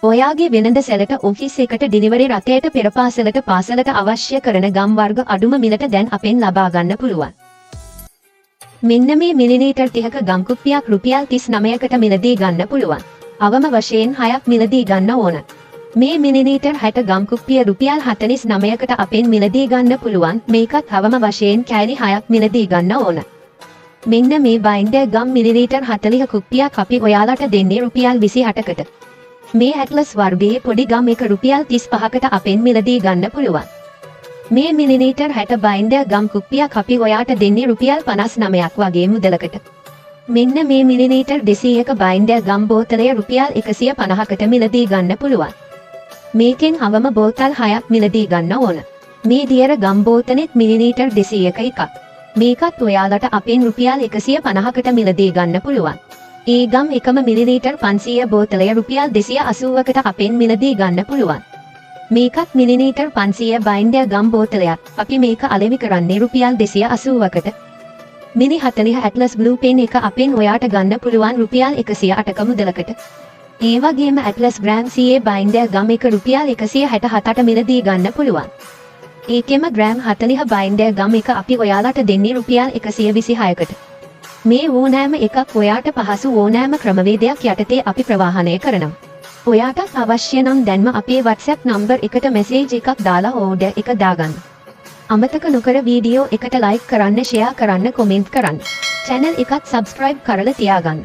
ඔයාගේ වෙළඳ සැලට ඔෆිස් එකට ඩිලිවරි රථයට පෙර පාසලට අවශ්‍ය කරන ගම් වර්ග අඩුම මිලට දැන් අපෙන් ලබා ගන්න පුළුවන්. මෙන්න මේ මිලිලීටර් 30ක ගම් කුප්පියක් රුපියල් 39කට මිලදී ගන්න පුළුවන්. අවම වශයෙන් 6ක් මිලදී ගන්න ඕන. මේ මිලිලීටර් 60 ගම් කුප්පිය රුපියල් 49කට අපෙන් මිලදී ගන්න පුළුවන්. මේකත් අවම වශයෙන් කෑලි 6ක් මිලදී ගන්න ඕන. මෙන්න මේ බයින්ඩර් ගම් මිලිලීටර් 40 කුප්පියක් අපි ඔයාලට දෙන්නේ රුපියල් 28කට. මේ ඇට්ලස් වර්ගයේ පොඩි ගම් එක රුපියල් 35කට අපෙන් මිලදී ගන්න පුළුවන්. මේ මිලිලීටර් 60 බයින්ඩර් ගම් කුප්පියක් අපි ඔයාට දෙන්නේ රුපියල් 59ක් වගේ මුදලකට. මෙන්න මේ මිලිලීටර් 200ක බයින්ඩර් ගම් බෝතලය රුපියල් 150කට මිලදී ගන්න පුළුවන්. මේකෙන් අවම බෝතල් 6ක් මිලදී ගන්න ඕන. මේ දියර ගම් බෝතලෙත් මිලිලීටර් 200ක එකක්. මේකත් ඔයාලට අපෙන් රුපියල් 150කට මිලදී ගන්න පුළුවන්. ඒ ගම් එකම මිලිලීටර් 500 බෝතලය රුපියල් 280කට අපෙන් මිලදී ගන්න පුළුවන්. මේකත් මිලිලීටර් 500 බයින්ඩර් ගම් බෝතලයක්. අපි මේක අලෙවි කරන්නේ රුපියල් 280කට. මිනි 40 ඇට්ලස් බ්ලූ පෙන් එක අපෙන් ඔයාට ගන්න පුළුවන් රුපියල් 108ක මුදලකට. ඒ වගේම ඇට්ලස් ග්‍රෑම් 100 බයින්ඩර් ගම් එක රුපියල් 167ට මිලදී ගන්න පුළුවන්. ඒකෙම ග්‍රෑම් 40 බයින්ඩර් ගම් එක අපි ඔයාලට දෙන්නේ රුපියල් 126කට. මේ ඕනෑම එකක් ඔයාට පහසු ඕනෑම ක්‍රමවේදයක් යටතේ අපි ප්‍රවාහනය කරනවා. ඔයාටත් අවශ්‍ය නම් දැන්ම අපේ WhatsApp නම්බර් එකට මෙසේජ් එකක් දාලා ඕඩර් එක දාගන්න. අමතක නොකර වීඩියෝ එකට ලයික් කරන්න, ෂෙයා කරන්න, කොමෙන්ට් කරන්න. channel එකත් subscribe කරලා තියාගන්න.